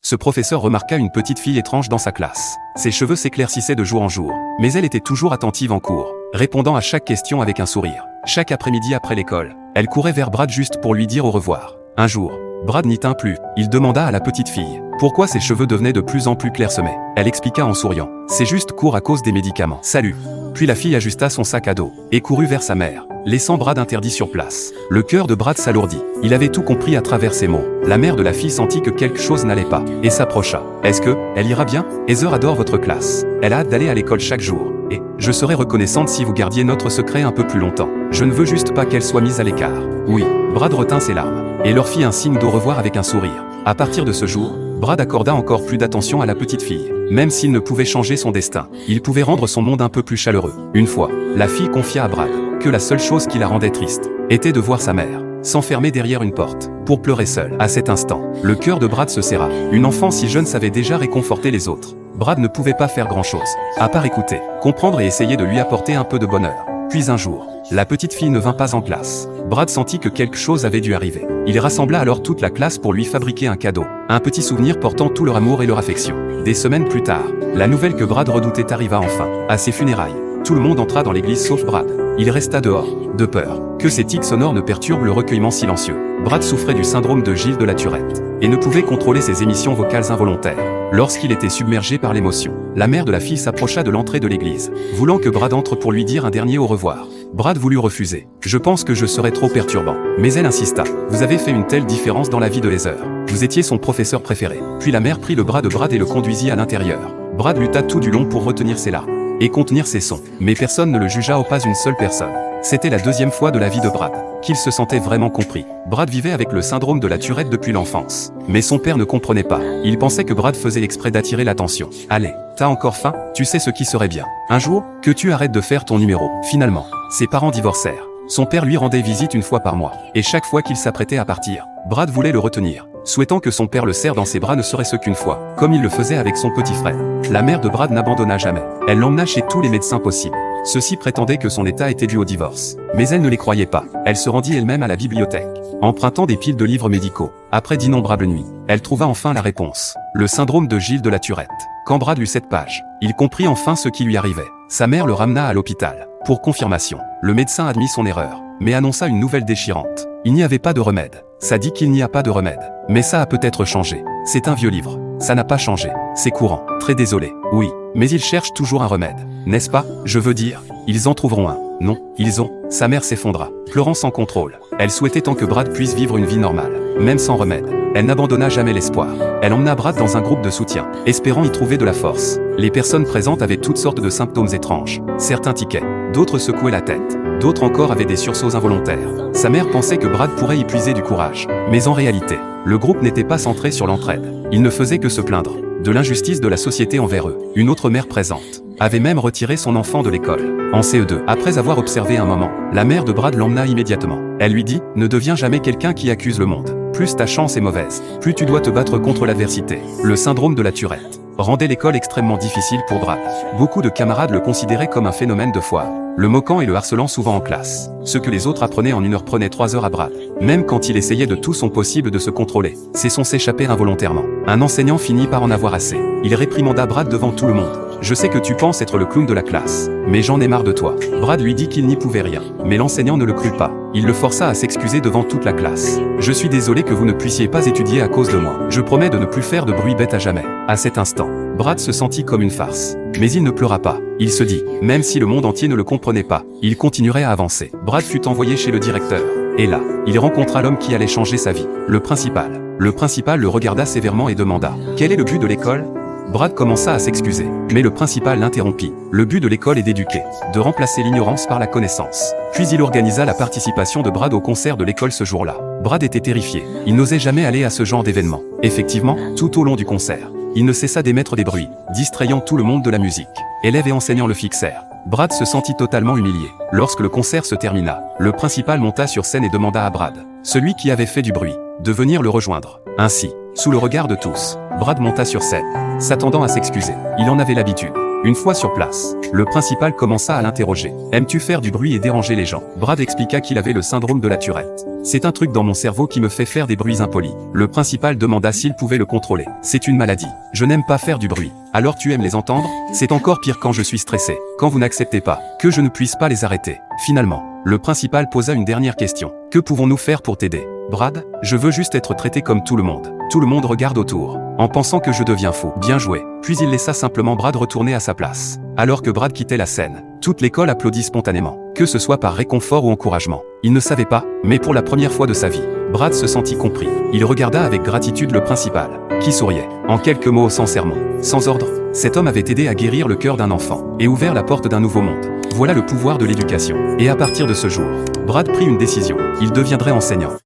ce professeur remarqua une petite fille étrange dans sa classe. Ses cheveux s'éclaircissaient de jour en jour, mais elle était toujours attentive en cours, répondant à chaque question avec un sourire. Chaque après-midi après l'école, elle courait vers Brad juste pour lui dire au revoir. Un jour, Brad n'y tint plus. Il demanda à la petite fille pourquoi ses cheveux devenaient de plus en plus clairsemés. Elle expliqua en souriant. C'est juste court à cause des médicaments. Salut. Puis la fille ajusta son sac à dos et courut vers sa mère, laissant Brad interdit sur place. Le cœur de Brad s'alourdit. Il avait tout compris à travers ces mots. La mère de la fille sentit que quelque chose n'allait pas et s'approcha. Est-ce que elle ira bien? Heather adore votre classe. Elle a hâte d'aller à l'école chaque jour. Et je serais reconnaissante si vous gardiez notre secret un peu plus longtemps. Je ne veux juste pas qu'elle soit mise à l'écart. Oui. Brad retint ses larmes et leur fit un signe d'au revoir avec un sourire. À partir de ce jour, Brad accorda encore plus d'attention à la petite fille. Même s'il ne pouvait changer son destin, il pouvait rendre son monde un peu plus chaleureux. Une fois, la fille confia à Brad que la seule chose qui la rendait triste était de voir sa mère s'enfermer derrière une porte pour pleurer seule. À cet instant, le cœur de Brad se serra. Une enfant si jeune savait déjà réconforter les autres. Brad ne pouvait pas faire grand-chose, à part écouter, comprendre et essayer de lui apporter un peu de bonheur. Puis un jour, la petite fille ne vint pas en classe. Brad sentit que quelque chose avait dû arriver. Il rassembla alors toute la classe pour lui fabriquer un cadeau, un petit souvenir portant tout leur amour et leur affection. Des semaines plus tard, la nouvelle que Brad redoutait arriva enfin. À ses funérailles, tout le monde entra dans l'église sauf Brad. Il resta dehors, de peur que ces tics sonores ne perturbent le recueillement silencieux. Brad souffrait du syndrome de Gilles de la Tourette et ne pouvait contrôler ses émissions vocales involontaires. Lorsqu'il était submergé par l'émotion, la mère de la fille s'approcha de l'entrée de l'église, voulant que Brad entre pour lui dire un dernier au revoir. Brad voulut refuser. Je pense que je serais trop perturbant. Mais elle insista. Vous avez fait une telle différence dans la vie de Heather. Vous étiez son professeur préféré. Puis la mère prit le bras de Brad et le conduisit à l'intérieur. Brad lutta tout du long pour retenir ses larmes et contenir ses sons. Mais personne ne le jugea, pas une seule personne. C'était la deuxième fois de la vie de Brad qu'il se sentait vraiment compris. Brad vivait avec le syndrome de la Tourette depuis l'enfance. Mais son père ne comprenait pas. Il pensait que Brad faisait exprès d'attirer l'attention. Allez, t'as encore faim? Tu sais ce qui serait bien. Un jour, que tu arrêtes de faire ton numéro. Finalement, ses parents divorcèrent. Son père lui rendait visite une fois par mois. Et chaque fois qu'il s'apprêtait à partir, Brad voulait le retenir, souhaitant que son père le serre dans ses bras ne serait-ce qu'une fois, comme il le faisait avec son petit frère. La mère de Brad n'abandonna jamais. Elle l'emmena chez tous les médecins possibles. Ceux-ci prétendaient que son état était dû au divorce. Mais elle ne les croyait pas. Elle se rendit elle-même à la bibliothèque, empruntant des piles de livres médicaux. Après d'innombrables nuits, elle trouva enfin la réponse. Le syndrome de Gilles de la Tourette. Quand Brad lut cette page, il comprit enfin ce qui lui arrivait. Sa mère le ramena à l'hôpital. Pour confirmation, le médecin admit son erreur, mais annonça une nouvelle déchirante. Il n'y avait pas de remède. Ça dit qu'il n'y a pas de remède. Mais ça a peut-être changé. C'est un vieux livre. Ça n'a pas changé. C'est courant. Très désolé. Oui. Mais ils cherchent toujours un remède. N'est-ce pas? Je veux dire, ils en trouveront un. Non, ils ont. Sa mère s'effondra, pleurant sans contrôle. Elle souhaitait tant que Brad puisse vivre une vie normale, même sans remède. Elle n'abandonna jamais l'espoir. Elle emmena Brad dans un groupe de soutien, espérant y trouver de la force. Les personnes présentes avaient toutes sortes de symptômes étranges. Certains tiquaient, d'autres secouaient la tête, d'autres encore avaient des sursauts involontaires. Sa mère pensait que Brad pourrait y puiser du courage. Mais en réalité, le groupe n'était pas centré sur l'entraide. Il ne faisait que se plaindre de l'injustice de la société envers eux. Une autre mère présente avait même retiré son enfant de l'école, en CE2. Après avoir observé un moment, la mère de Brad l'emmena immédiatement. Elle lui dit « Ne deviens jamais quelqu'un qui accuse le monde. Plus ta chance est mauvaise, plus tu dois te battre contre l'adversité. » Le syndrome de la Tourette rendait l'école extrêmement difficile pour Brad. Beaucoup de camarades le considéraient comme un phénomène de foire, le moquant et le harcelant souvent en classe. Ce que les autres apprenaient en 1 heure prenait 3 heures à Brad. Même quand il essayait de tout son possible de se contrôler, ses sons s'échappaient involontairement. Un enseignant finit par en avoir assez. Il réprimanda Brad devant tout le monde. « Je sais que tu penses être le clown de la classe, mais j'en ai marre de toi. » Brad lui dit qu'il n'y pouvait rien, mais l'enseignant ne le crut pas. Il le força à s'excuser devant toute la classe. « Je suis désolé que vous ne puissiez pas étudier à cause de moi. Je promets de ne plus faire de bruit bête à jamais. » À cet instant, Brad se sentit comme une farce. Mais il ne pleura pas. Il se dit, même si le monde entier ne le comprenait pas, il continuerait à avancer. Brad fut envoyé chez le directeur. Et là, il rencontra l'homme qui allait changer sa vie, le principal. Le principal le regarda sévèrement et demanda « Quel est le but de l'école ?» Brad commença à s'excuser, mais le principal l'interrompit. Le but de l'école est d'éduquer, de remplacer l'ignorance par la connaissance. Puis il organisa la participation de Brad au concert de l'école ce jour-là. Brad était terrifié. Il n'osait jamais aller à ce genre d'événement. Effectivement, tout au long du concert, il ne cessa d'émettre des bruits, distrayant tout le monde de la musique. Élèves et enseignants le fixèrent. Brad se sentit totalement humilié. Lorsque le concert se termina, le principal monta sur scène et demanda à Brad, celui qui avait fait du bruit, de venir le rejoindre. Ainsi, sous le regard de tous, Brad monta sur scène, s'attendant à s'excuser. Il en avait l'habitude. Une fois sur place, le principal commença à l'interroger. « Aimes-tu faire du bruit et déranger les gens ?» Brad expliqua qu'il avait le syndrome de la Tourette. « C'est un truc dans mon cerveau qui me fait faire des bruits impolis. » Le principal demanda s'il pouvait le contrôler. « C'est une maladie. Je n'aime pas faire du bruit. » « Alors tu aimes les entendre ? C'est encore pire quand je suis stressé. Quand vous n'acceptez pas que je ne puisse pas les arrêter. » Finalement, le principal posa une dernière question. « Que pouvons-nous faire pour t'aider ? » « Brad, je veux juste être traité comme tout le monde. » Tout le monde regarde autour, en pensant que je deviens fou. Bien joué. Puis il laissa simplement Brad retourner à sa place. Alors que Brad quittait la scène, toute l'école applaudit spontanément, que ce soit par réconfort ou encouragement. Il ne savait pas, mais pour la première fois de sa vie, Brad se sentit compris. Il regarda avec gratitude le principal, qui souriait. En quelques mots sans sermon, sans ordre, cet homme avait aidé à guérir le cœur d'un enfant, et ouvert la porte d'un nouveau monde. Voilà le pouvoir de l'éducation. Et à partir de ce jour, Brad prit une décision. Il deviendrait enseignant.